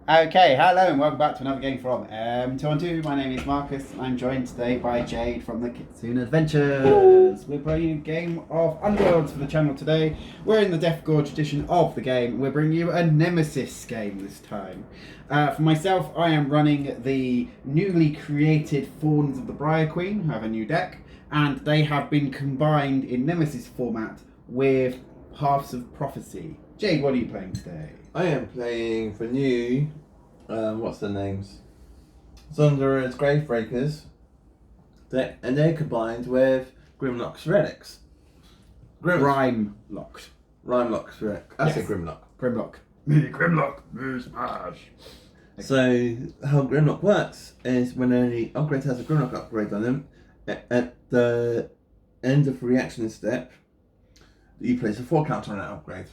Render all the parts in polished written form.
Okay, hello and welcome back to another game from 2 My name is Marcus. I'm joined today by Jade from the Kitsune Adventures. We're playing a game of Underworlds for the channel today. We're in the Death Gorge edition of the game. We're bringing you a Nemesis game this time. For myself, I am running the newly created Thorns of the Briar Queen, who have a new deck, and they have been combined in Nemesis format with Paths of Prophecy. Jade, what are you playing today? I am playing for new, what's their names? Zondara's Gravebreakers, and they're combined with Grimlock's Relics. Rimelocked. Rimelock's Relics. I say Grimlock. Grimlock. Me Grimlock. Me smash. So, how Grimlock works is when any upgrade has a Grimlock upgrade on them, at the end of the reaction step, you place a 4 counter on that upgrade.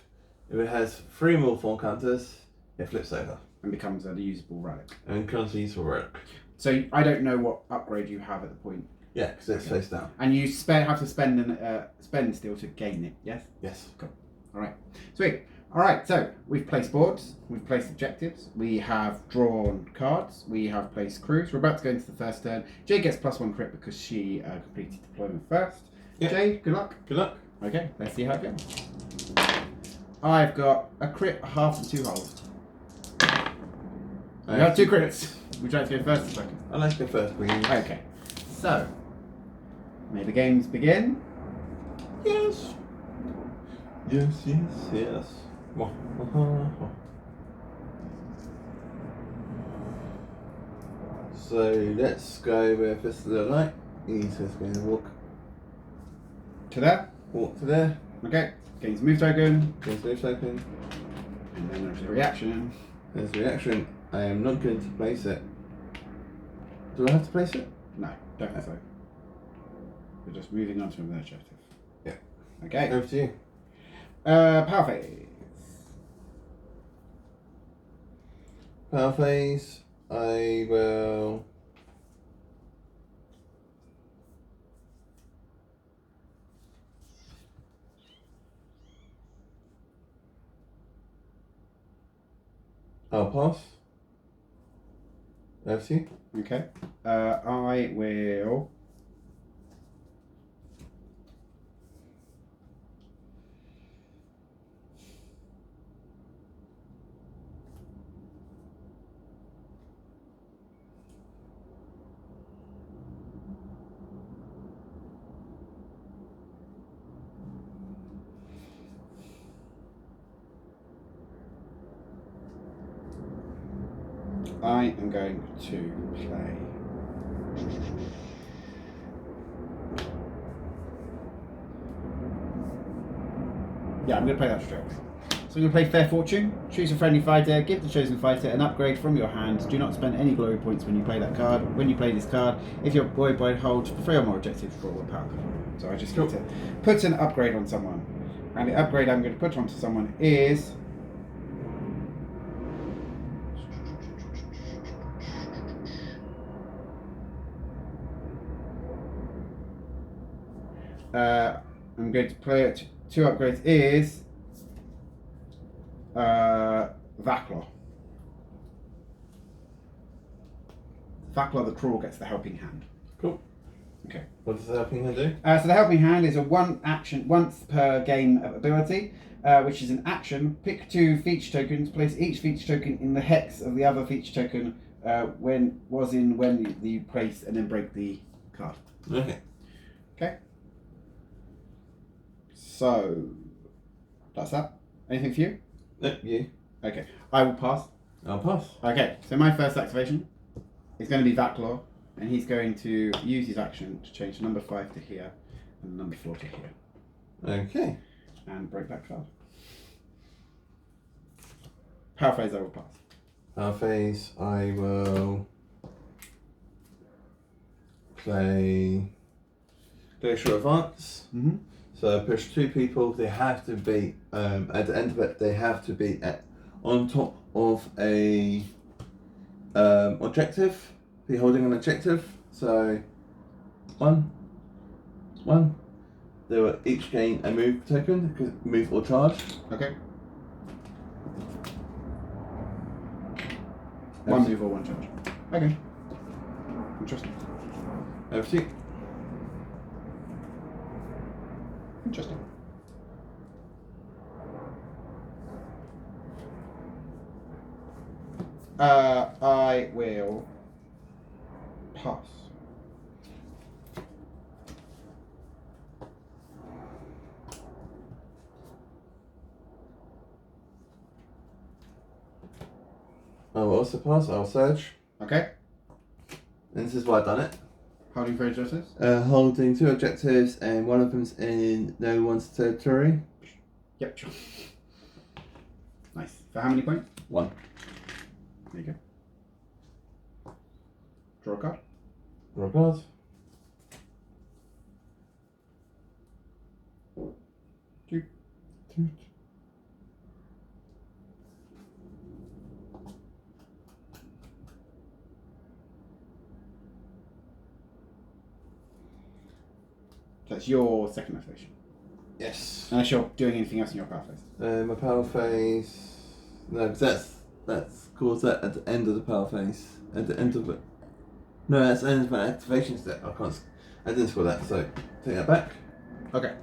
If it has 3 more 4 counters, it flips over. And becomes a usable relic. And becomes a usable relic. So I don't know what upgrade you have at the point. Yeah, because it's face down. And you have to spend still to gain it, yes? Yes. Cool. Alright. Sweet. Alright, so we've placed boards, we've placed objectives, we have drawn cards, we have placed crews. We're about to go into the first turn. Jade gets +1 crit because she completed deployment first. Yeah. Jade, good luck. Good luck. Okay, let's see how it goes. I've got a crit, a half, and 2 holes. You have 2 crits. Would you like to go first or second? I'd like to go first, please. Okay. So, may the games begin. Yes. Yes, yes, yes. So let's go with Fist of the Light. He's just going to walk To there. to there. Okay. Gains move token. There's no token. And then there's a reaction. There's a reaction. I am not going to place it. Do I have to place it? No, don't think so. We're just moving on to another objective. Yeah. Okay. Over to you. Power phase. Power phase. I will. I'll pass. Over to you. Okay. I will. I am going to play. Yeah, I'm going to play that straight away. So I'm going to play Fair Fortune. Choose a friendly fighter. Give the chosen fighter an upgrade from your hand. Do not spend any glory points when you play that card. When you play this card, if your boy holds 3 or more objectives, draw 1 power card. So I just need to put an upgrade on someone. And the upgrade I'm going to put onto someone is... I'm going to play it. 2 upgrades is Vakla. Vakla the Cruel gets the helping hand. Cool. Okay. What does the helping hand do? So the helping hand is a 1 action once per game ability, which is an action. Pick 2 feature tokens. Place each feature token in the hex of the other feature token when you place, and then break the card. Okay. Okay. So that's that. Anything for you? No, you. Okay. I will pass. I'll pass. Okay. So my first activation is going to be Vaklaw, and he's going to use his action to change number 5 to here and number 4 to here. Okay. And break that card. Power phase I will pass. Power phase, I will play Glacial Advance. Mm-hmm. So I push 2 people. They have to be at the end of it. They have to be on top of a objective. Be holding an objective. So 1. They will each gain a move token, move or charge. Okay. One move or one charge. Okay. Interesting. Over to you. Interesting. I will pass. I will also pass. I'll surge. Okay. And this is why I've done it. Holding for objectives? Holding 2 objectives, and one of them's in no one's territory. Yep, sure. Nice. For how many points? 1. There you go. Draw a card. Draw a card. Two. So it's your second activation. Yes. Unless you're doing anything else in your power phase. My power phase. No, because that's calls that at the end of the power phase. At the end of it. No, that's the end of my activation step. I didn't score that, so take that back. Okay.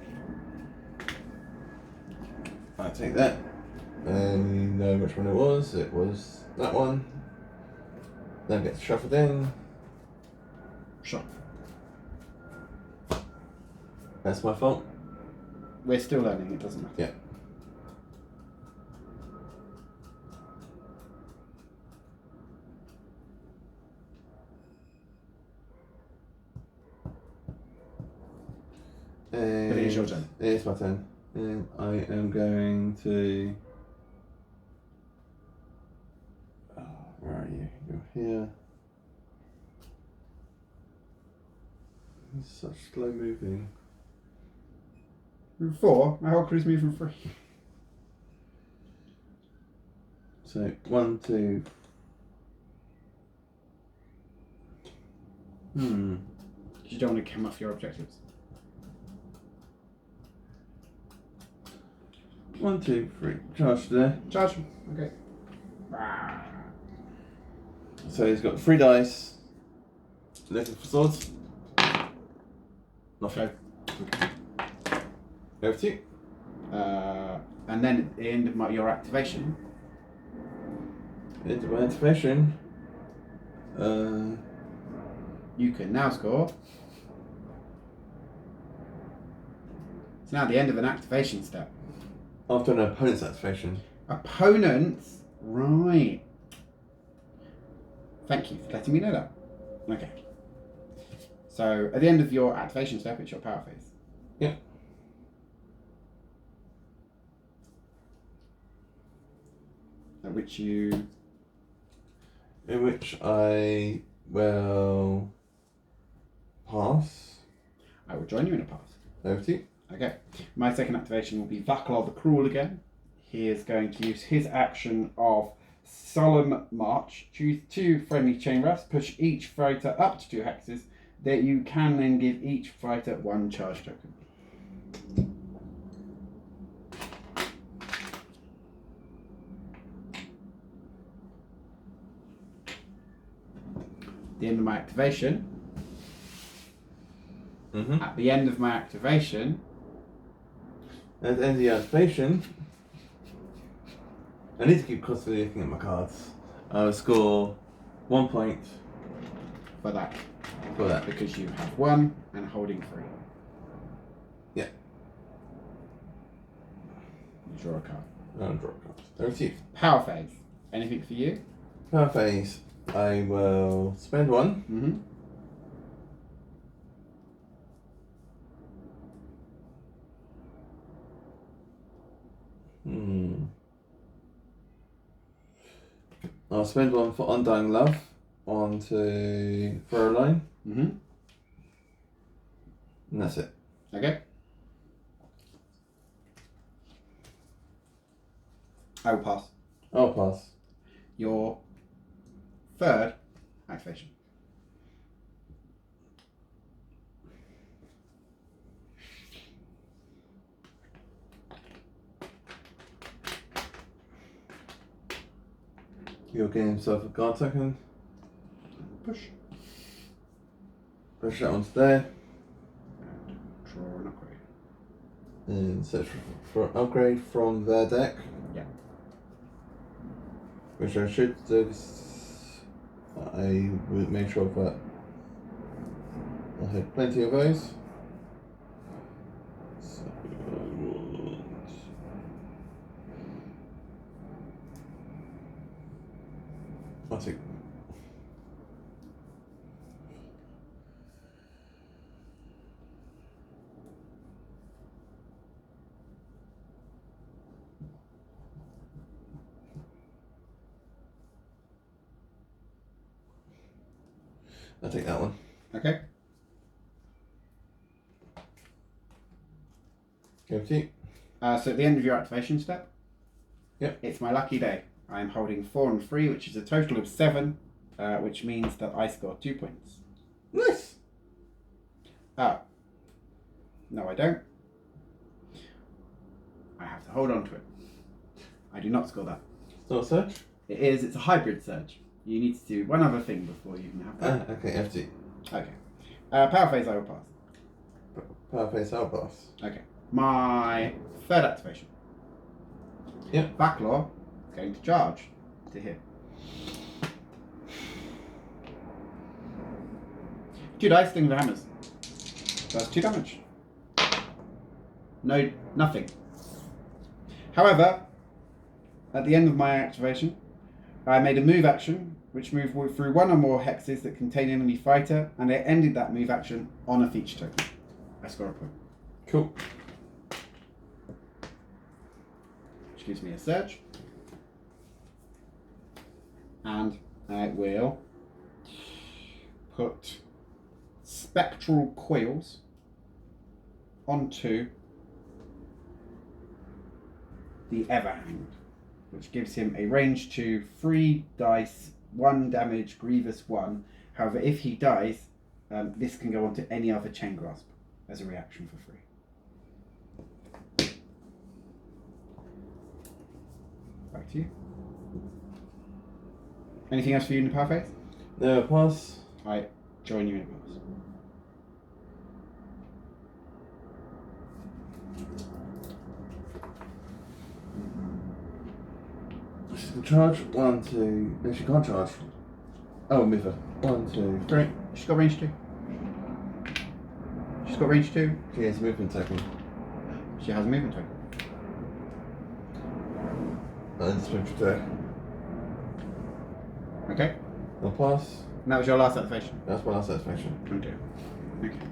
I take that. And you know which one it was. It was that one. Then it gets shuffled in. Sure. That's my fault. We're still learning, it doesn't matter. Yeah. But it is your turn. It is my turn. And I am going to... Oh, where are you? You're here. It's such slow moving. Move 4, my whole crew's moving 3. So, 1, 2... You don't want to come off your objectives. 1, 2, 3. Charge there. Charge. Okay. So he's got 3 dice. Looking for swords. Nothing. Okay. Over to you. And then at the end of your activation, Into my activation. you can now score. It's now the end of an activation step. After an opponent's activation. Opponents, right. Thank you for letting me know that. Okay. So at the end of your activation step, it's your power phase. Yeah. At which you... In which I will pass. I will join you in a pass. Over to you. Okay. My second activation will be Vaklar the Cruel again. He is going to use his action of Solemn March. Choose 2 friendly chain rafts. Push each fighter up to 2 hexes. That you can then give each fighter 1 charge token. The end of my activation. At the end of my activation. At the end of the activation, I need to keep constantly looking at my cards. I will score 1 point For that. for that. Because you have 1 and holding 3. Yeah. You draw a card. I'll draw a card. Over to you. Power phase. Anything for you? Power phase. I will spend 1. Mm-hmm. I'll spend 1 for Undying Love onto Furrowline. Mm-hmm. And that's it. Okay. I will pass. I'll pass. Your third activation. You'll gain himself a guard token. Push. Push that onto there. Draw an upgrade. And search for an upgrade from their deck. Yeah. Which I should do. I would make sure that I had plenty of those. So, I'll take. I'll take that one. Okay. Go to you. So at the end of your activation step, Yep. it's my lucky day. I am holding 4 and 3, which is a total of 7, which means that I score 2 points. Nice. Oh. No, I don't. I have to hold on to it. I do not score that. It's not a search? It's a hybrid surge. You need to do one other thing before you can have that. Okay, FT. Okay. Power phase I will pass. Power face, I'll pass. Okay. My third activation. Yep. Backlaw is going to charge to hit. 2 dice, sting the hammers. That's 2 damage. No, nothing. However, at the end of my activation, I made a move action, which moved through 1 or more hexes that contain enemy fighter, and I ended that move action on a feature token. I score a point. Cool. Which gives me a surge. And I will put spectral coils onto the Everhand, which gives him a range to 3 dice, 1 damage, grievous 1. However, if he dies, this can go on to any other chain grasp as a reaction for free. Back to you. Anything else for you in the power phase? No, pass. I join you in a pass. She's gonna charge. 1, 2. No, she can't charge. Oh, move her. 1, 2. Great. She's got range 2. She's got range 2. She has a movement token. She has a movement token. And swim to there. Okay. I'll pass. And that was your last activation. That's my last activation. Okay. Okay.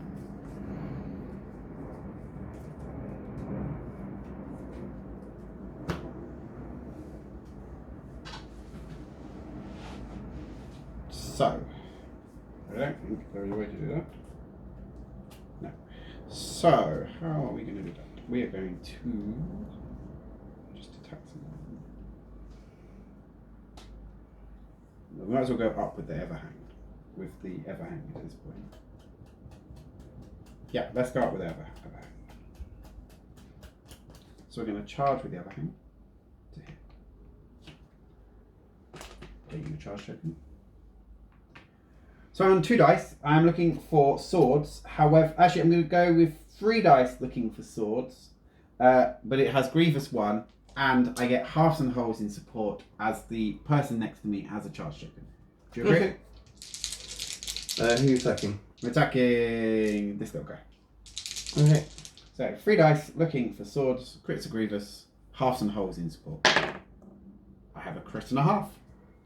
So, I don't think there is a way to do that. No. So, how are we going to do that? We are going to just attack someone. We might as well go up with the Everhand. With the Everhand at this point. Yeah, let's go up with the Everhand. So we're going to charge with the Everhand to hit. Taking a charge token. So on 2 dice, I'm looking for swords. However, actually I'm going to go with 3 dice looking for swords. But it has Grievous 1, and I get halves and wholes in support as the person next to me has a charge token. Do you agree? Okay. Who are you attacking? I'm attacking this little guy. Okay. So 3 dice looking for swords, crits are Grievous, halves and wholes in support. I have a crit and a half.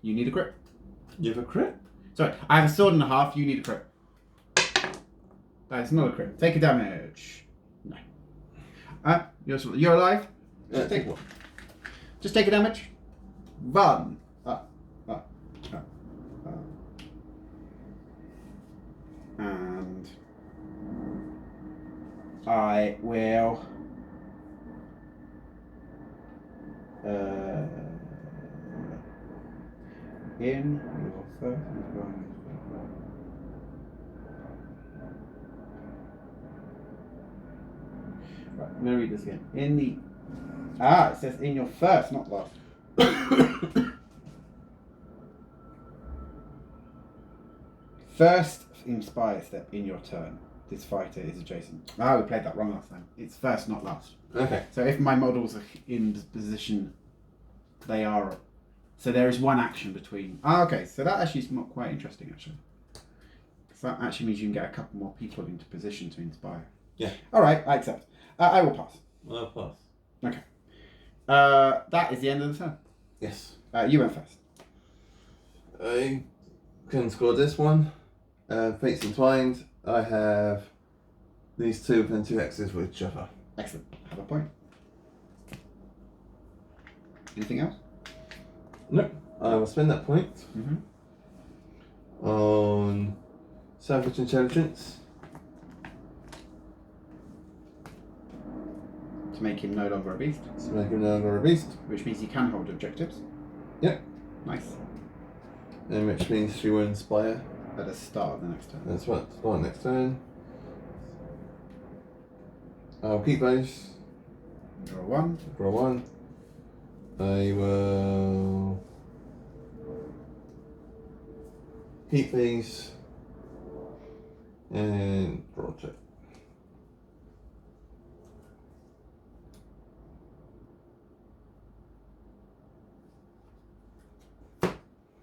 You need a crit. You have a crit? Sorry, I have a sword and a half, you need a crit. That is not a crit. Take a damage. No. You're alive? Just take a damage. Run. And I will in your first right, I'm going to read this again. In the... it says in your first, not last. First inspire step in your turn. This fighter is adjacent. Ah, we played that wrong last time. It's first, not last. Okay. So if my models are in position, they are. So there is one action between. Ah, okay. So that actually is not quite interesting, actually. So that actually means you can get a couple more people into position to inspire. Yeah. All right, I accept. I will pass. I'll pass. Okay. That is the end of the turn. Yes. You went first. I can score this one. Fates Entwined. I have these two and 2 X's with each other. Excellent. Have a point. Anything else? Nope. I will spend that point on Savage Intelligence. To make him no longer a beast. To make him no longer a beast. Which means he can hold objectives. Yep. Nice. And which means she will inspire. At the start of the next turn. That's what. Start next turn. I'll keep those. Draw 1. Draw 1. I will keep these and draw 2.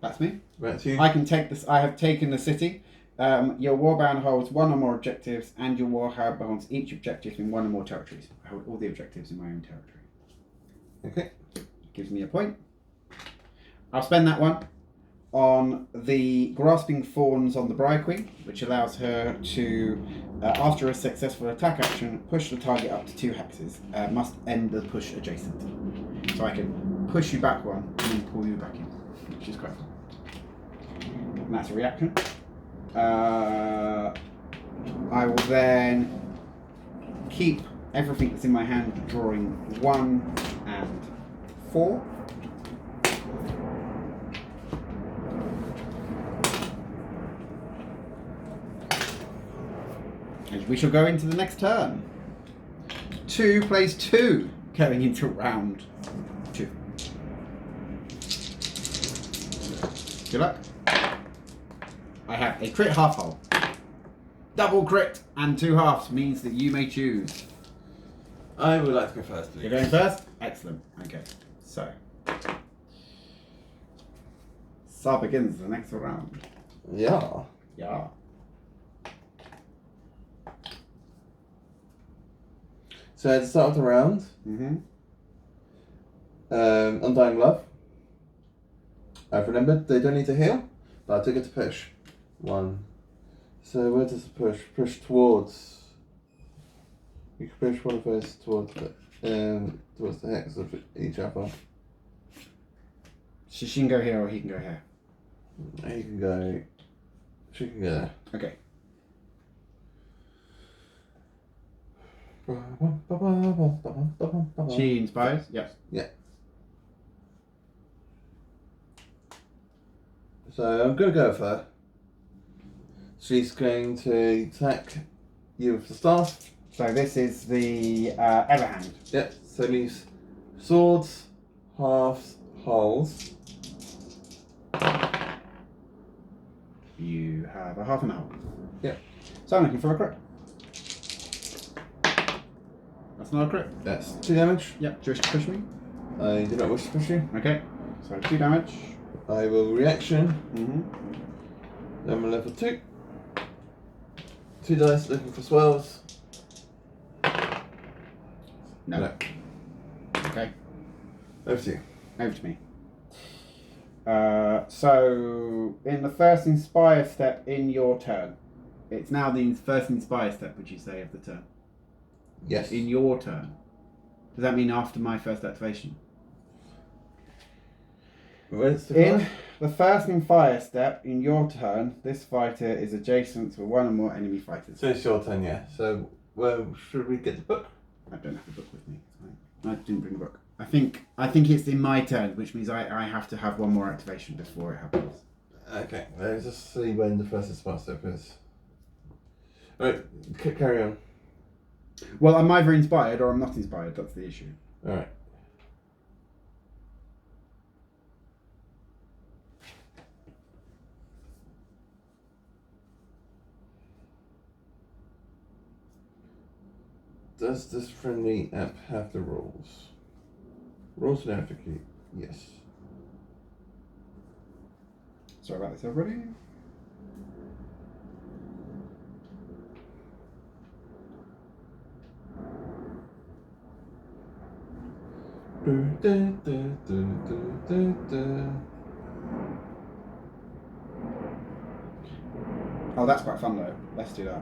That's me. Back to you. I can take this. I have taken the city. Your warband holds 1 or more objectives, and your warhound holds each objective in 1 or more territories. I hold all the objectives in my own territory. Okay. Gives me a point. I'll spend that one on the Grasping Thorns on the Briar Queen, which allows her to, after a successful attack action, push the target up to 2 hexes. Must end the push adjacent. So I can push you back 1 and then pull you back in, which is quite fun. And that's a reaction. I will then keep everything that's in my hand, drawing 1 and 4. And we shall go into the next turn. 2 plays 2, going into round 2. Good luck. I have a crit half hole. Double crit and 2 halves means that you may choose. I would like to go first, please. You're going first? Excellent. Okay. So. Sa begins the next round. Yeah. Yeah. So at the start of the round, Undying Love. I've remembered they don't need to heal, but I took it to push. 1. So where does it push? Push towards. You can push one of those towards the hex of each other. She can go here or he can go here. He can go. She can go there. Okay. She inspires? Yes. Yeah. So I'm going to go with her. She's going to attack you with the staff. So this is the Everhand. Yep. So these swords, halves, holes. You have a half and a half. Yep. So I'm looking for a crit. That's not a crit. That's 2 damage. Yep. Do you wish to push me? I do not wish to push you. Okay. So 2 damage. I will reaction. Mm-hmm. I'm a level 2. 2 dice looking for swells. No. Okay. Over to you. Over to me. So in the first inspire step in your turn, it's now the first inspire step, would you say, of the turn? Yes. In your turn. Does that mean after my first activation? Where's the In card? the first inspire step in your turn, this fighter is adjacent to 1 or more enemy fighters. So it's your turn, yeah. So where should we get the book? I don't have the book with me. I didn't bring the book. I think it's in my turn, which means I have to have 1 more activation before it happens. Okay, let's just see when the first inspire step is. Alright, carry on. Well, I'm either inspired or I'm not inspired. That's the issue. Alright. Does this friendly app have the rules? Rules and advocate. Yes. Sorry about this, everybody. Oh, that's quite fun though. Let's do that.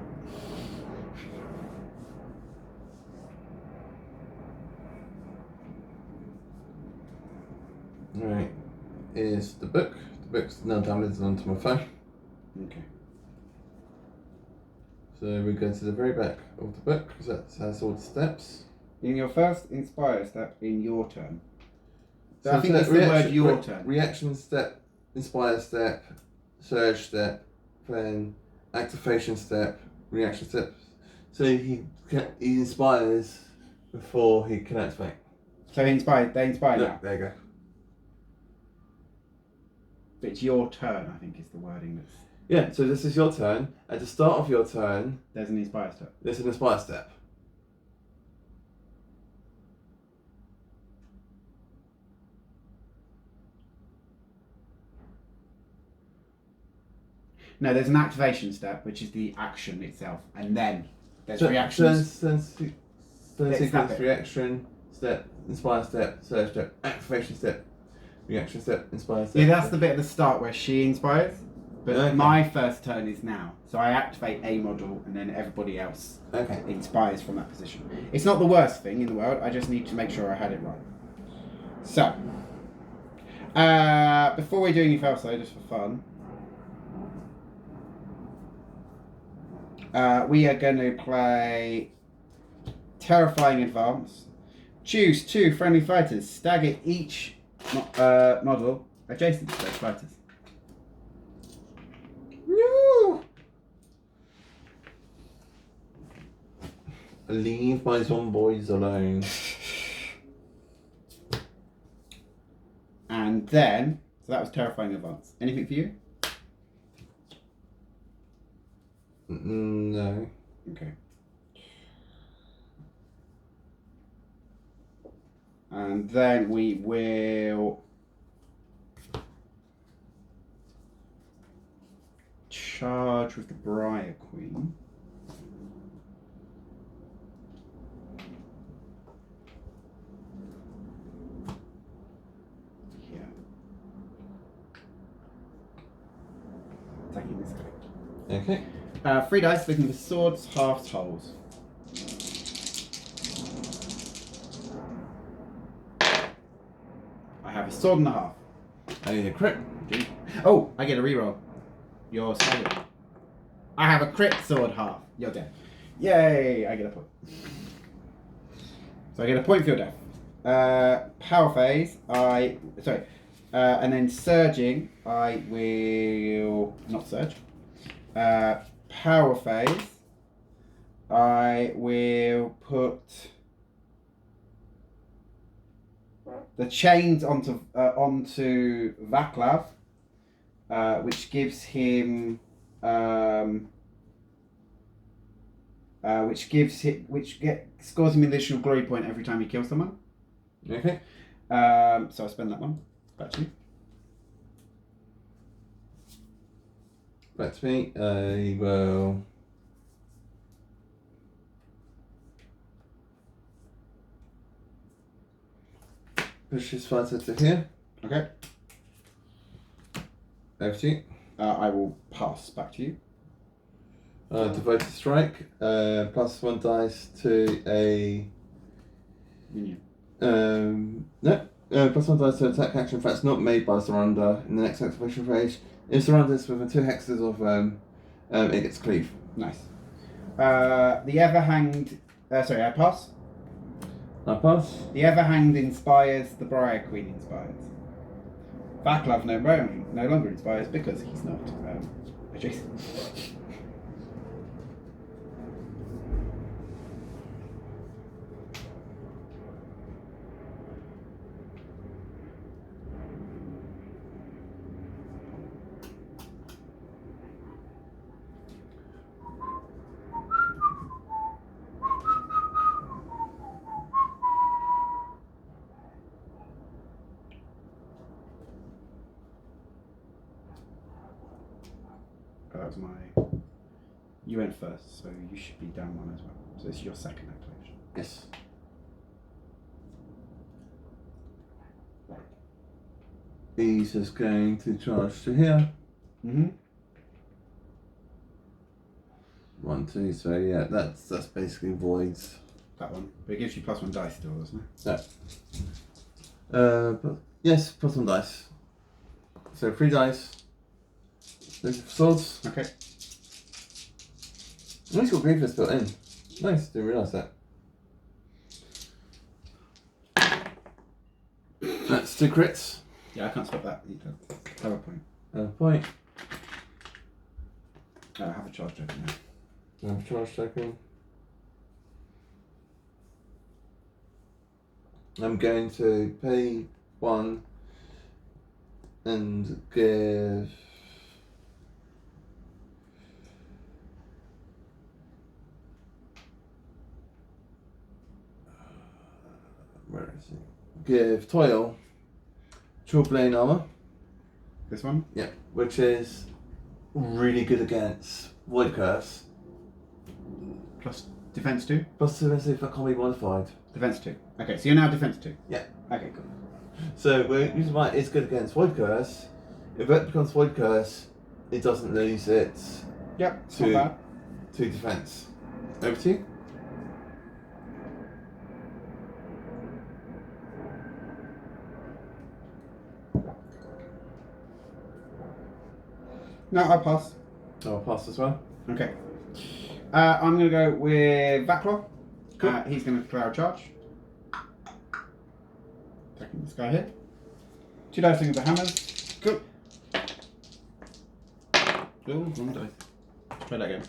Right. Is the book. The book's now downloaded onto my phone. Okay. So we go to the very back of the book because that has all the steps. In your first inspire step in your turn. So So I think it's the word your turn. Reaction step, inspire step, surge step, then activation step, reaction step. So he inspires before he can activate. So they inspire Look, now. there you go. But it's your turn, I think is the wording that's... Yeah, so this is your turn. At the start of your turn, There's an inspire step. there's an inspire step. No, there's an activation step, which is the action itself. And then there's reactions. Then It's that sequence, bit. reaction step, inspire step, surge step, activation step, reaction step, inspire step. Yeah, that's the bit at the start where she inspires. But Okay. my first turn is now. So I activate a model and then everybody else Okay. inspires from that position. It's not the worst thing in the world. I just need to make sure I had it right. So, before we do any fail though, just for fun, we are going to play Terrifying Advance. Choose 2 friendly fighters. Stagger each model adjacent to those fighters. No. Leave my zomboys alone. And then, so that was Terrifying Advance. Anything for you? No. Okay. And then we will charge with the Briar Queen. Yeah. Attacking this guy. Okay. 3 dice looking for swords, halves, holes. I have a sword and a half. I need a crit. Oh, I get a reroll. You're staggered. I have a crit sword half. You're dead. Yay! I get a point. So I get a point for your death. Power phase. And then surging. I will not surge. Power phase. I will put the chains onto Vaclav, which gives him scores him an additional glory point every time he kills someone. Okay. So I spend that one. Back to you. Back to me. I will. Push his fighter to here. Okay. Over to you. I will pass. Back to you. Devoted strike. +1 dice to a. Minion. No. +1 dice to attack action if that's not made by Zondara in the next activation phase. If Zondara is within 2 hexes of it gets cleave. Nice. The Everhanged. Sorry, I pass. I pass. The Everhanged inspires. The Briar Queen inspires. Vaclav no longer inspires because he's not adjacent. was my. You went first, so you should be down one as well. So it's your second activation. Yes. He's just going to charge to here. Mm-hmm. 1, 2. So yeah, that's basically voids. That one. But it gives you +1 dice still, doesn't it? Yeah. But yes, plus 1 dice. So 3 dice. Those are swords. Okay. Oh, he's got Grievous built in. Nice, didn't realise that. That's 2 crits. Yeah, I can't stop that. You don't have a point. A point. I have a charge token now. Charge token. I'm going to pay 1 and give. Where is it? Give Toil True Blade Armor. This one? Yeah, which is really good against Void Curse. Plus defense 2? Plus defense if that can't be modified. Defense 2. Okay, so you're now defense 2? Yeah. Okay, cool. So the reason why it's good against Void Curse, if it becomes Void Curse, it doesn't lose its Yep, it's not bad. to defense. Over to you. No, I'll pass. I'll pass as well. Okay. I'm going to go with Vaclaw. Cool. He's going to declare a charge. Attacking this guy here. 2 dice with the hammers. Cool. Oh, wrong dice. Try that again.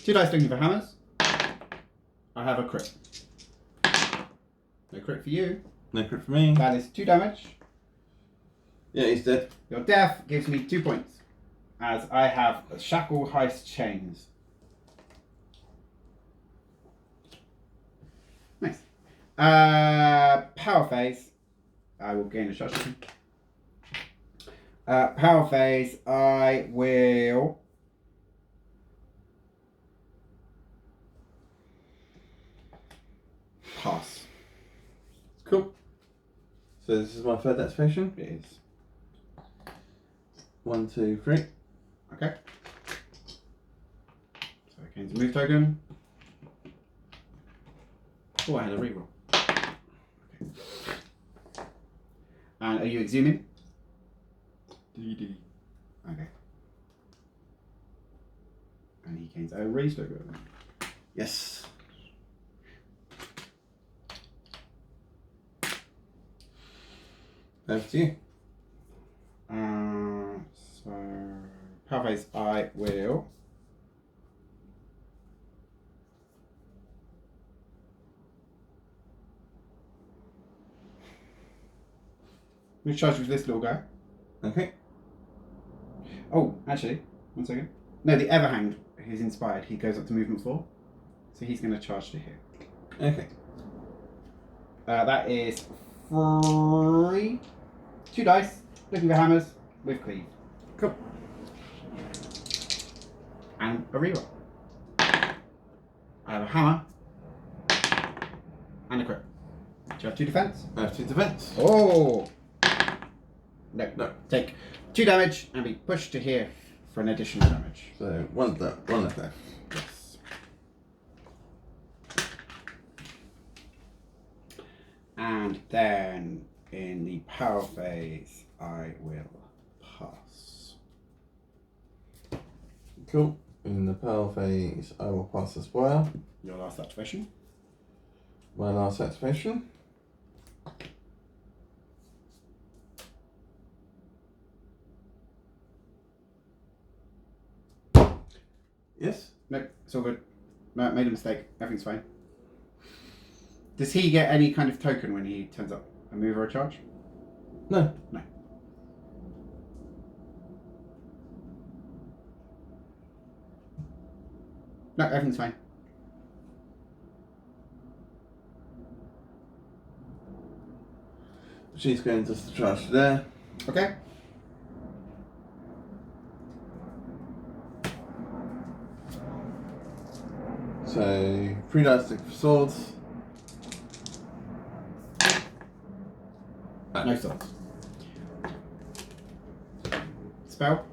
2 dice looking for hammers. I have a crit. No crit for you. No crit for me. That is 2 damage. Yeah, he's dead. Your death gives me 2 points, as I have shackle heist chains. Nice. Power phase. I will gain a charge. Power phase. I will. Pass. Cool. So this is my third activation. It is. 1, 2, 3. Okay. So I gain a move token. Oh, I had a reroll. Okay. And are you exhuming? DD. Okay. And he gains a raise token. Yes. Over to you. So power phase, I will. We'll charge with this little guy. Okay. Oh, actually, 1 second. No, the Everhand who's inspired, he goes up to movement 4. So he's going to charge to here. Okay. That is 3. 2 dice, looking for hammers with cleave. Cool. And a reroll. I have a hammer and a crit. Do you have 2 defense? I have 2 defense. Oh! No. No. Take 2 damage and be pushed to here for an additional damage. So one left there. Yes. And then in the power phase, I will pass. Cool. In the power phase, I will pass as well. Your last activation. My last activation. Yes. No, it's all good. No, I made a mistake. Everything's fine. Does he get any kind of token when he turns up? A move or a charge? No. No. No, everything's fine. She's going just to charge there. Okay. So 3 dice stick for swords. No swords. Spell.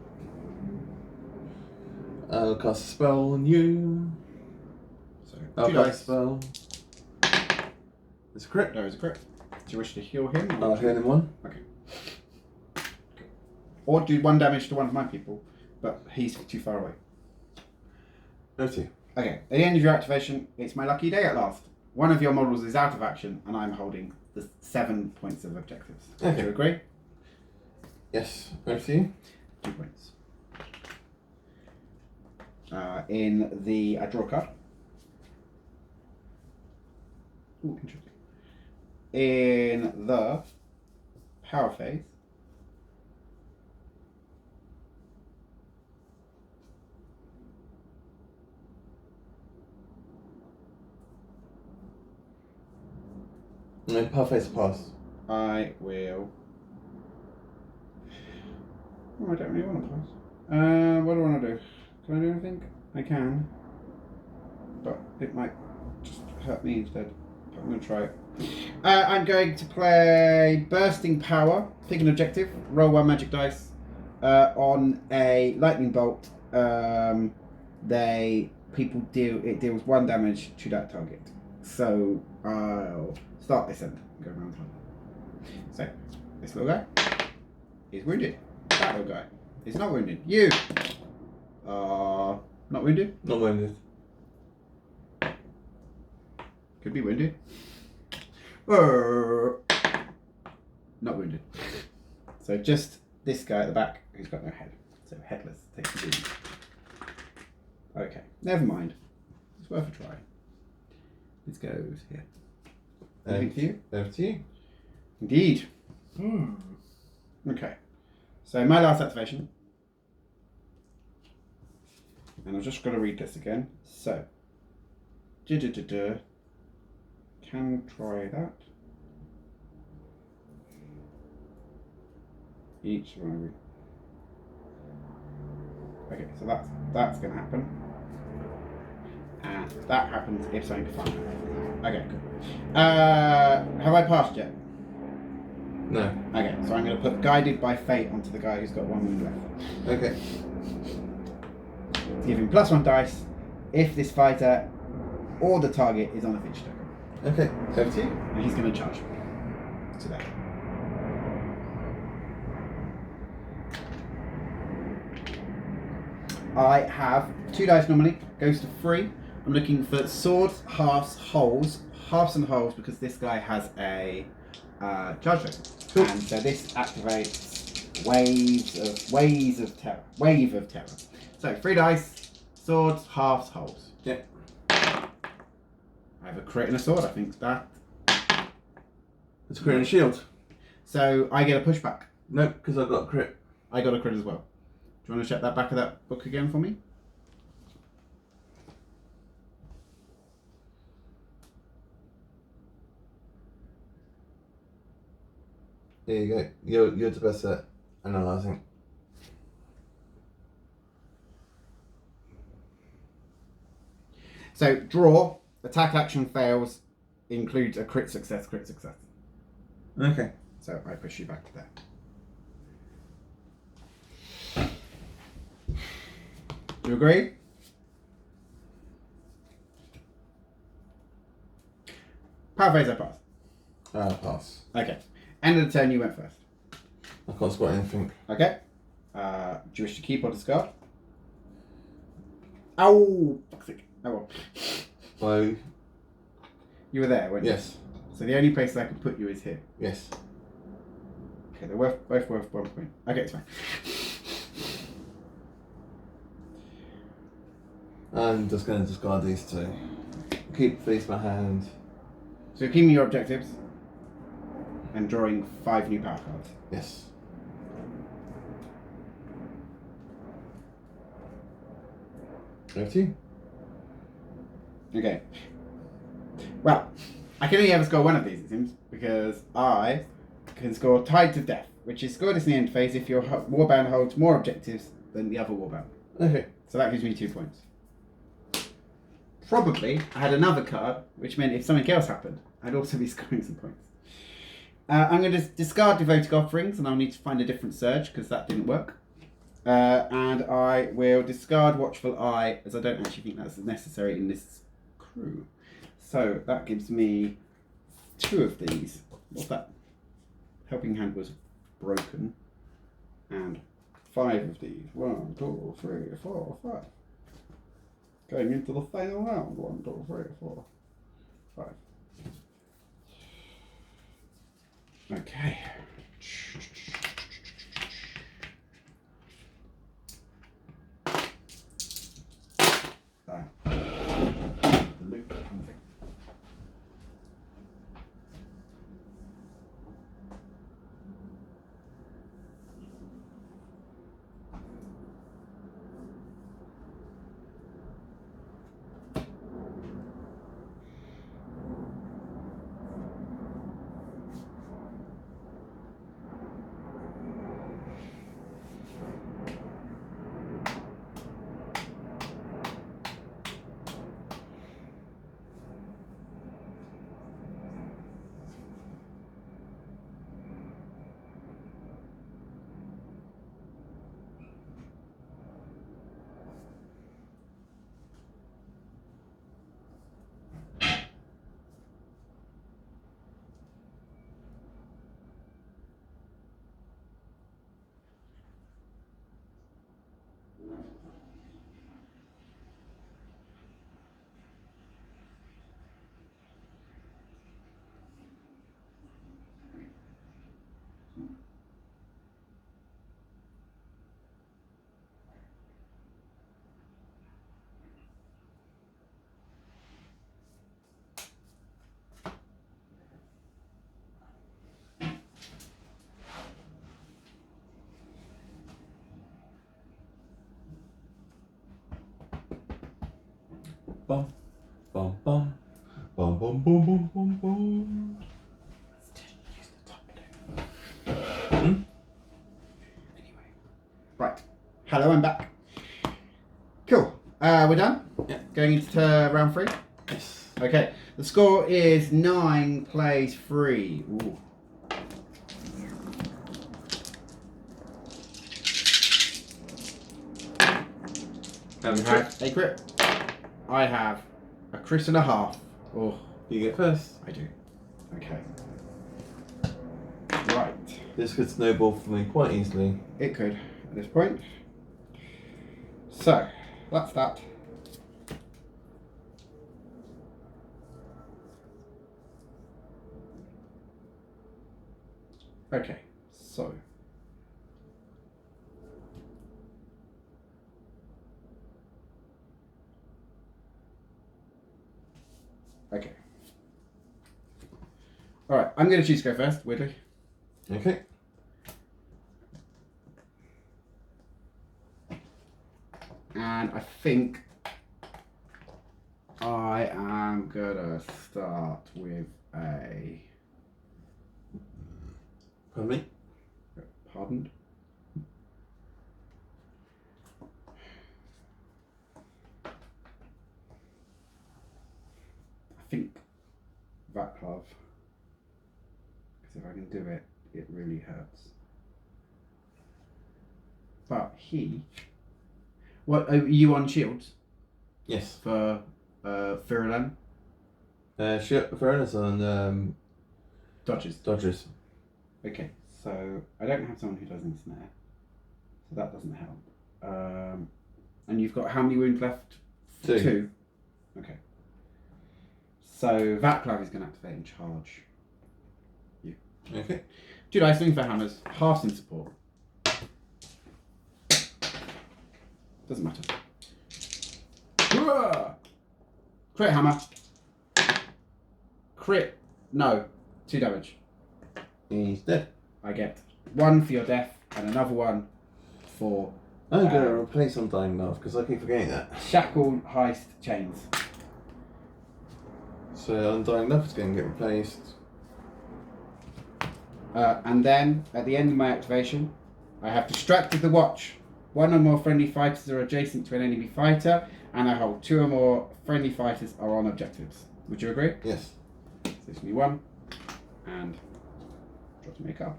I'll cast a spell on you. So I'll 2 cast a dice. spell. It's a crit. There is a crit. Do you wish to heal him? I'll heal him 1. Okay. Or do 1 damage to one of my people, but he's too far away. No 2. Okay, at the end of your activation, it's my lucky day at last. One of your models is out of action, and I'm holding the 7 points of objectives. Okay. Do you agree? Yes. Over to you. 2 points. I draw a card. Ooh, interesting. In the power phase, And then perfect pass. I will. Oh, I don't really want to pass. What do I want to do? Can I do anything? I can. But it might just hurt me instead. But I'm going to try it. I'm going to play Bursting Power. Pick an objective. Roll 1 magic dice. On a lightning bolt, it deals 1 damage to that target. So I'll start this end and go around the top. So this little guy is wounded. That little guy is not wounded. You are not wounded. Not wounded. Could be wounded. Not wounded. So just this guy at the back who's got no head. So headless takes the wound. Okay, never mind. It's worth a try. This goes here. Anything to you? Over to you. Indeed. Okay. So my last activation. And I'm just going to read this again. So. Can try that. Each one. Okay, so that's going to happen. And that happens if something fun happens. Okay, cool. Have I passed yet? No. Okay, so I'm going to put Guided by Fate onto the guy who's got 1 wound left. Okay. Give him +1 dice if this fighter or the target is on a feature token. Okay. Over to you. And he's going to charge today. I have 2 dice normally, goes to 3. I'm looking for swords, halves, holes, halves and holes because this guy has a charge token. Cool. And so this activates wave of terror. So 3 dice, swords, halves, holes. Yeah. I have a crit and a sword, I think that. It's a crit and a shield. So I get a pushback. No, because I've got a crit. I got a crit as well. Do you want to check that back of that book again for me? There you go. You're the best at analysing. So draw, attack action fails, includes a crit success. Okay. So I push you back to there. Do you agree? Power phase I pass. Pass. Okay. End of the turn, you went first. I can't spot anything. Okay. Do you wish to keep or discard? Ow! Toxic. Oh well. So, You were there, weren't you? yes. So the only place I could put you is here. Yes. Okay, they're both worth 1 point. Okay, it's fine. I'm just going to discard these 2. Keep these in my hand. So you're keeping your objectives and drawing 5 new power cards. Yes. Over to you. Okay. Well, I can only ever score one of these, it seems, because I can score Tied to Death, which is scored in the end phase if your warband holds more objectives than the other warband. Okay. So that gives me 2 points. probably I had another card, which meant if something else happened, I'd also be scoring some points. I'm going to discard Devoted Offerings, and I'll need to find a different Surge because that didn't work. And I will discard Watchful Eye, as I don't actually think that's necessary in this crew. So that gives me 2 of these. What's that? Helping Hand was broken. And 5 of these. 1, 2, 3, 4, 5. Going into the final round. 1, 2, 3, 4, 5. Okay. Bum, bum, bum, bum, bum, bum, bum, bum, bum. Anyway. Right. Hello, I'm back. Cool. We're done? Yeah. Going into round 3? Yes. Okay. The score is 9 plays 3. Ooh. You have a crit. I have a crit and a half. Oh, You get first. I do. Okay. Right. This could snowball for me quite easily. It could at this point. So, that's that. Okay, so. Okay. Alright, I'm going to choose to go first, weirdly. Okay. And I think I am going to start with a... Pardon me? Pardoned? I think Vaclav, because if I can do it, it really hurts. But he... What, are you on shields Yes. for Firilan? Verona's on Dodges. Dodgers. Okay, so I don't have someone who does ensnare, so that doesn't help. And you've got how many wounds left? 2. 2. Okay. So Vaclav is going to activate and charge you. Okay. 2 dice, swing for hammers, halves in support. Doesn't matter. Crit hammer. Crit. No. 2 damage. He's dead. I get 1 for your death and another 1 for I'm going to replace Undying Love because I keep forgetting that. Shackle Heist Chains. So Undying Love is going to get replaced. And then at the end of my activation, I have distracted the watch 1 or more friendly fighters are adjacent to an enemy fighter, and I hold 2 or more friendly fighters are on objectives. Would you agree? Yes. So this will be 1, and drop to make up.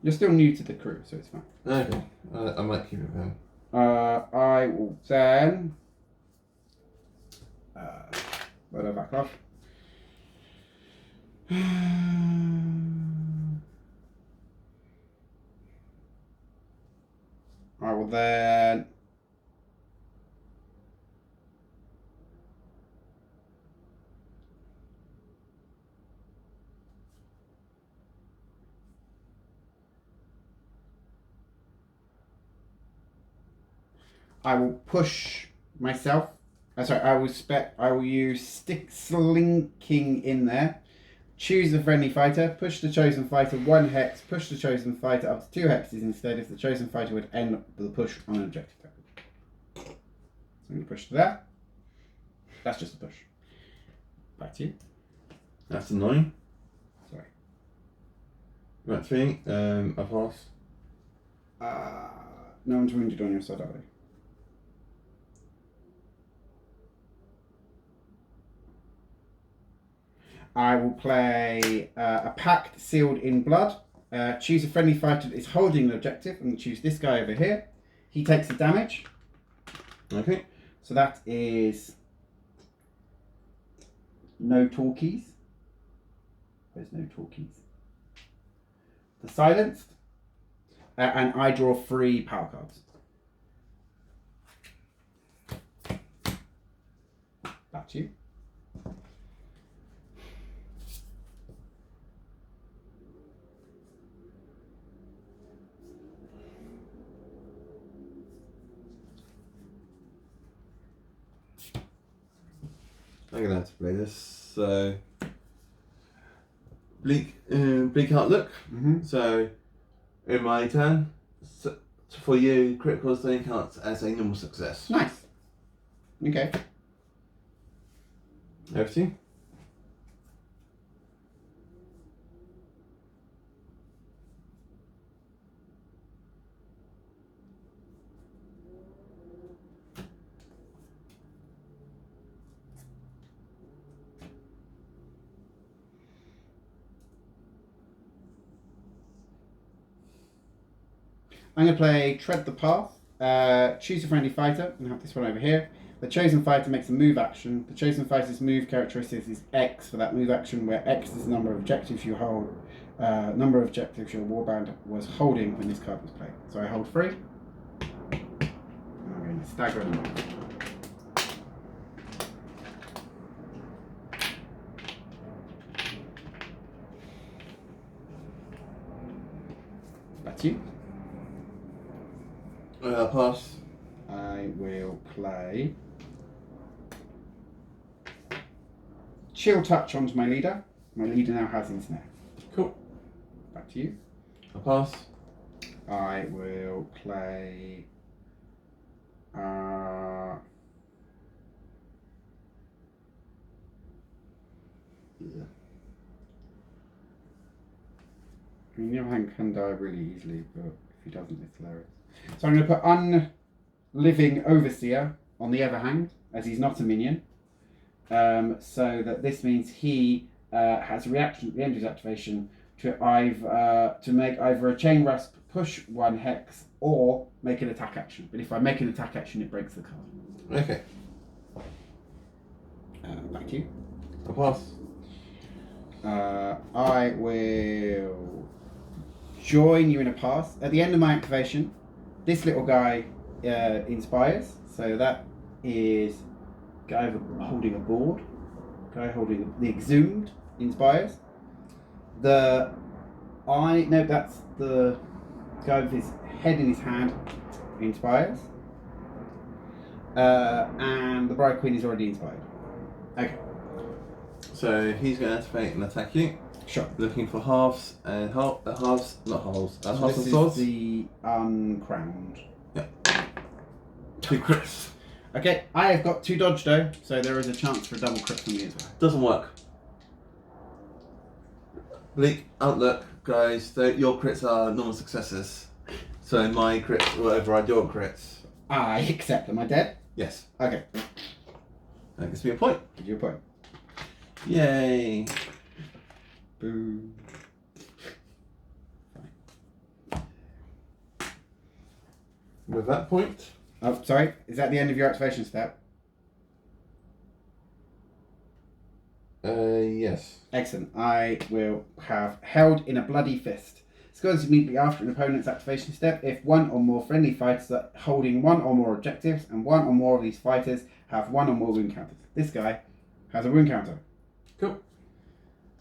You're still new to the crew, so it's fine. Okay. I might keep it then. I will then. Where do I back off? I will then. I will push myself. I will use stick slinking in there. Choose a friendly fighter. Push the chosen fighter 1 hex. Push the chosen fighter up to 2 hexes instead if the chosen fighter would end the push on an objective. So I'm going to push to that. That's just a push. Back to you. That's a 9. Sorry. Right, 3. I pass. No one's wounded on your side, are they? I will play a pact sealed in blood. Choose a friendly fighter that is holding the objective. I'm going to choose this guy over here. He takes the damage. Okay. So that is no talkies. There's no talkies. The silenced. And I draw 3 power cards. Back to you. I'm gonna have to play this. So bleak outlook. Mm-hmm. So in my turn, for you, critical stunning counts as a normal success. Nice. Okay. Over to you. I'm going to play Tread the Path. Choose a friendly fighter and have this one over here. The chosen fighter makes a move action. The chosen fighter's move characteristics is X for that move action, where X is the number of objectives you hold, number of objectives your warband was holding when this card was played. So I hold 3. And I'm going to stagger them. That's you. Pass. I will play Chill Touch onto my leader. My leader now has Ensnare. Cool. Back to you. I pass. I will play I mean, the other hand can die really easily, but if he doesn't, it's hilarious. So I'm going to put Unliving Overseer on the other hand, as he's not a minion. So that this means he has a reaction at the end of his activation to make either a Chain Rasp push 1 hex or make an attack action. But if I make an attack action, it breaks the card. Okay. Back to you. I pass. I will join you in a pass. At the end of my activation, this little guy inspires. So that is guy holding a board. Guy holding the Exhumed inspires. That's the guy with his head in his hand inspires. And the Briar Queen is already inspired. Okay. So he's going to activate and attack you. Sure. Looking for halves and halves, not halves. So halves this and is swords. the uncrowned. Yeah. 2 crits. Okay, I have got 2 dodge though, so there is a chance for a double crit for me as well. Doesn't work. Bleak outlook, guys. Your crits are normal successes. So my crits will override your crits. I accept. Am I dead? Yes. Okay. That gives me a point. Give you a point. Yay. Boo. With that point. Oh, sorry. Is that the end of your activation step? Yes. Excellent. I will have held in a bloody fist. This goes immediately after an opponent's activation step if one or more friendly fighters are holding one or more objectives and one or more of these fighters have one or more wound counters. This guy has a wound counter. Cool.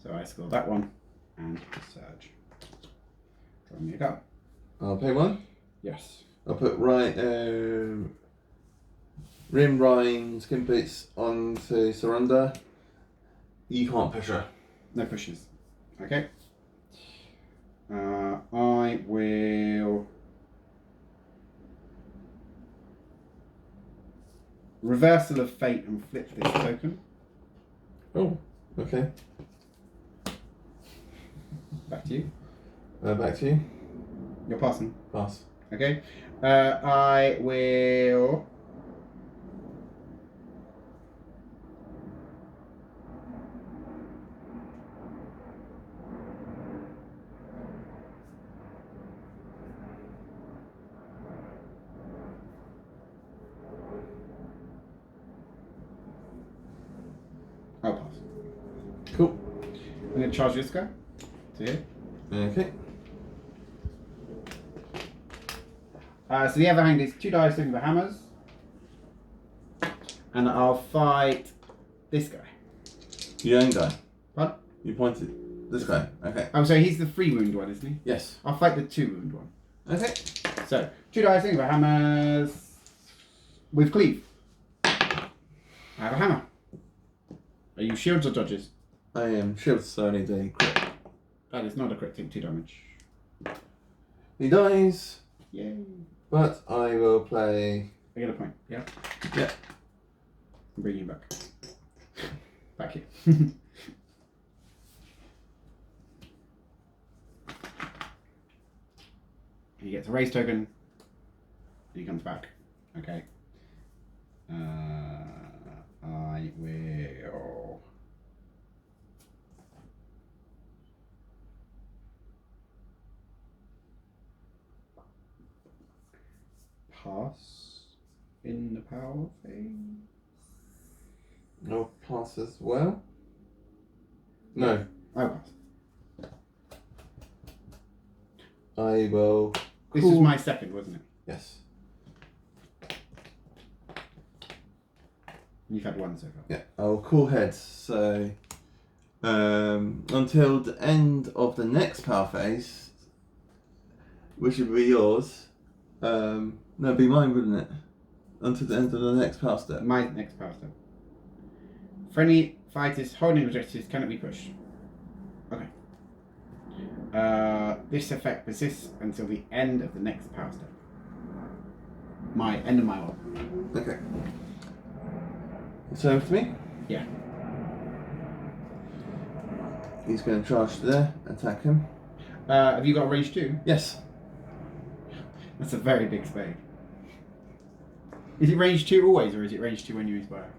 So I score that one and surge. Draw me a card. I'll pay one. Yes. I'll put Rim, Rhine, Skin Boots onto Surrender. You can't push her. No pushes. Okay. I will reversal of fate and flip this token. Oh, okay. Back to you. Back to you. You're passing. Pass. Okay. I will. I'll pass. Cool. I'm going to charge this guy to here. Okay. So the other hand is 2 dice looking for hammers. And I'll fight this guy. You don't die. Pardon? You pointed. This guy. Okay. Oh, so he's the 3 wound one, isn't he? Yes. I'll fight the 2 wound one. Okay. So, 2 dice looking for hammers. With cleave. I have a hammer. Are you shields or dodges? I am shield, so I need a crit. That is not a crit, take 2 damage. He dies, Yay. but I will play. I get a point, yeah? Yeah. I'm bringing you back. Back here. He gets a raise token. And he comes back. Okay. I will. Pass in the power phase. I'll pass as well. No. I pass. I will. This was my second, wasn't it? Yes. You've had one so far. Yeah. I'll cool heads. So until the end of the next power phase, which would be yours. No, it'd be mine, wouldn't it? Until the end of the next power step. My next power step. Friendly fighters holding objectives cannot be pushed. Okay. This effect persists until the end of the next power step. End of my one. Okay. So to me? Yeah. He's going to charge there, attack him. Have you got a range 2? Yes. That's a very big spade. Is it range 2 always, or is it range 2 when you inspire?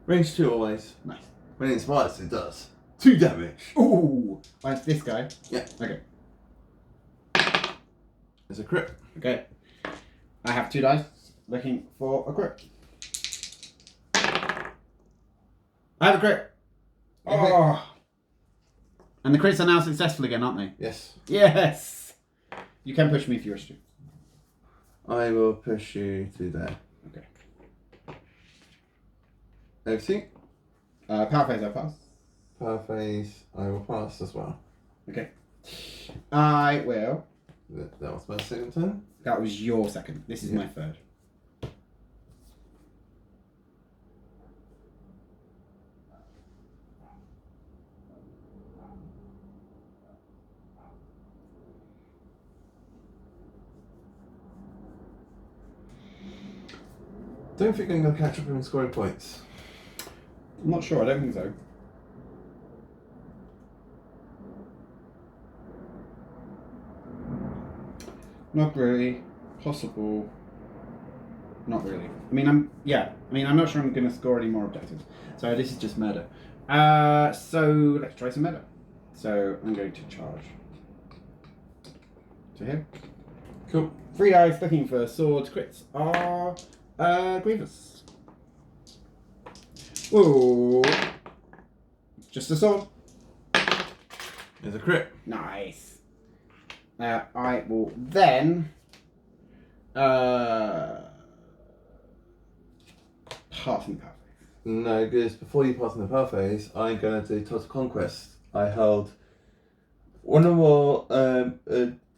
Range 2 always. Nice. When it inspires, it does 2 damage. Ooh! Mine's this guy? Yeah. Okay. There's a crit. Okay. I have 2 dice looking for a crit. I have a crit! Okay. Oh! And the crits are now successful again, aren't they? Yes. Yes! You can push me if you wish to. I will push you to there. Okay. Over to you. Power phase, I pass. Power phase, I will pass as well. Okay. I will. That was my second turn. That was your second. This is my third. Don't think I'm going to catch up in scoring points. I'm not sure, I don't think so. Not really. possible. Not really. I mean, I'm not sure I'm going to score any more objectives. So this is just murder. So let's try some murder. So I'm going to charge. To here. Cool. 3 dice looking for swords. Crits are grievous. Ooh. Just a sword. There's a crit. Nice. I will then pass in the path. No, because before you pass in the path phase, I'm going to do Total Conquest. I held one or more.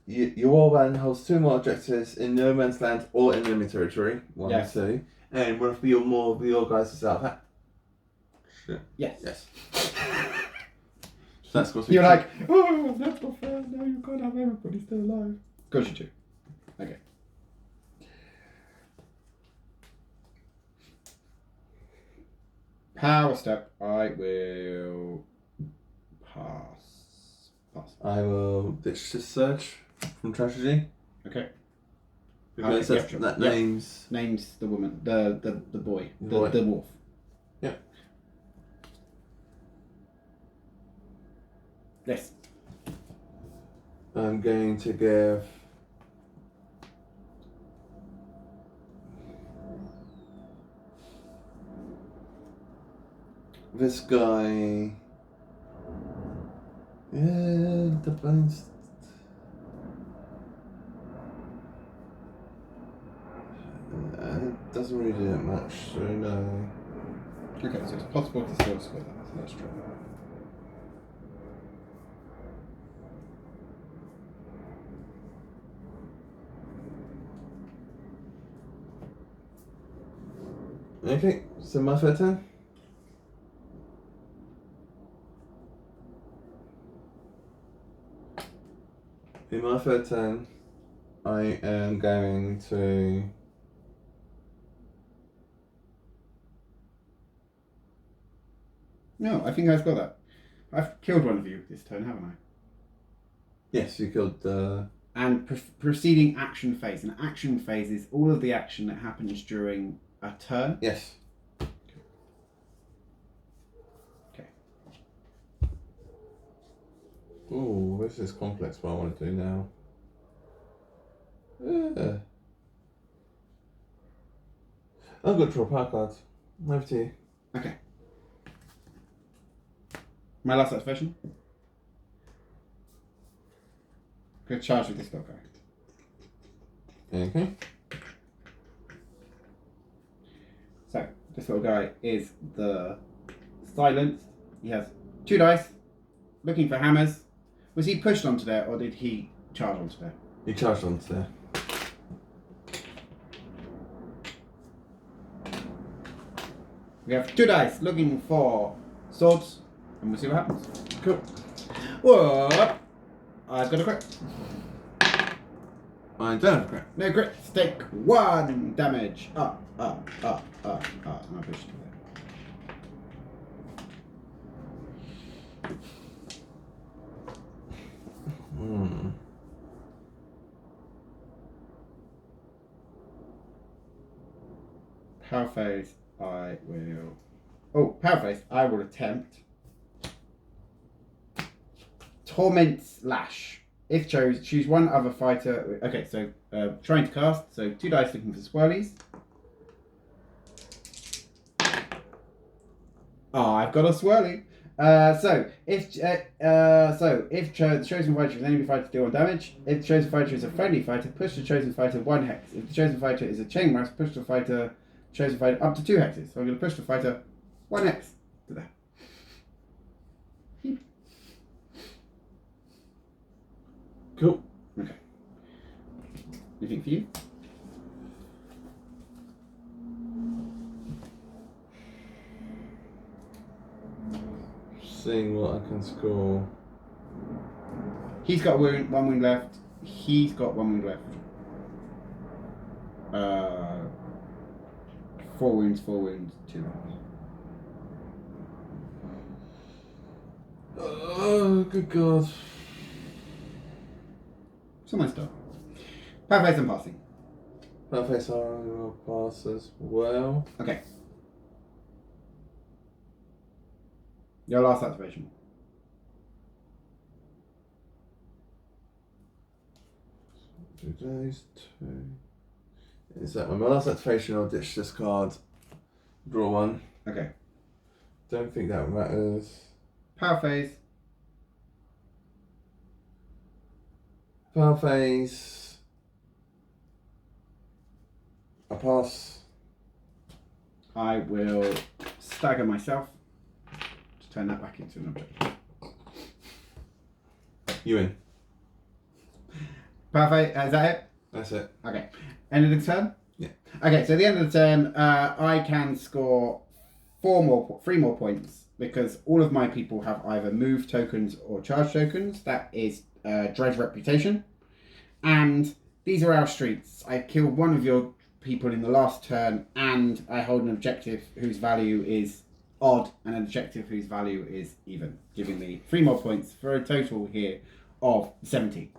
Your warband holds 2 more objectives in no man's land or in enemy territory. 1 Yes. and 2. And one of your guys is out of that. Yes. Yes. So that's You're like, oh, that's not fair. No, you can't have everybody still alive. Of course you do. Okay. Power step. I will pass. I will ditch this search from tragedy. Okay. Because Okay, that yep. names. Names the woman, the boy, Boy. the wolf. Yeah. Yes. I'm going to give this guy. Yeah, the bones. It doesn't really do that much, so no. Okay, so it's possible to still score that. So let's try that. Okay, so my third turn. In my third turn, I am going to. No, I think I've got that. I've killed one of you this turn, haven't I? Yes, you killed the. And proceeding action phase. An action phase is all of the action that happens during a turn. Yes. Okay. Ooh, this is complex. What I want to do now. Yeah. I've got to draw power cards. Over to you. Okay. My last activation. Good charge with this little guy. Okay. So, this little guy is the silenced. He has 2 dice, looking for hammers. Was he pushed onto there or did he charge onto there? You charged onto there. We have 2 dice looking for swords, and we'll see what happens. Cool. Whoa! I've got a crit. I don't have a crit. No crit. Take 1 damage. And I push it there. Power phase. I will. Oh, power phase. I will attempt. Torment Slash. If choose one other fighter. Okay, so trying to cast. So 2 dice looking for swirlies. Oh, I've got a swirly. So if the chosen fighter is an enemy fighter, deal 1 damage. If the chosen fighter is a friendly fighter, push the chosen fighter 1 hex. If the chosen fighter is a chain mouse, push the chosen fighter up to 2 hexes. So I'm going to push the fighter 1 hex to there. Cool. Okay. Anything for you? Seeing what I can score. He's got 1 wound left. He's got 1 wound left. 4 wounds, 2 wounds. Oh, good God. Someone's done. Power phase and passing. Face I will pass as well. Okay. Your last activation. Do those two. Is that my last activation? I'll ditch this card. Draw one. Okay. Don't think that matters. Power phase. Power phase. I pass. I will stagger myself to turn that back into an object. You win. Power phase. Is that it? That's it. Okay. End of the turn? Yeah. Okay, so at the end of the turn, I can score 3 more points because all of my people have either move tokens or charge tokens. That is Dread Reputation. And these are our streets. I kill one of your people in the last turn and I hold an objective whose value is odd and an objective whose value is even, giving me 3 more points for a total here of 17.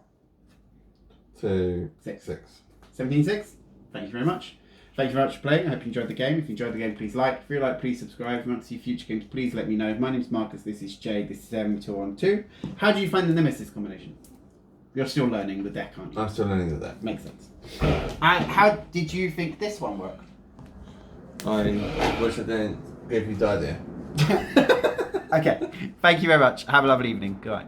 2, 6. 6. 17-6. Thank you very much. Thank you very much for playing. I hope you enjoyed the game. If you enjoyed the game, please like. If you like, please subscribe. If you want to see future games, please let me know. My name's Marcus. This is Jade. This is M212. How do you find the Nemesis combination? You're still learning the deck, aren't you? I'm still learning the deck. Makes sense. How did you think this one worked? I wish I didn't give you the idea. Okay. Thank you very much. Have a lovely evening. Goodbye.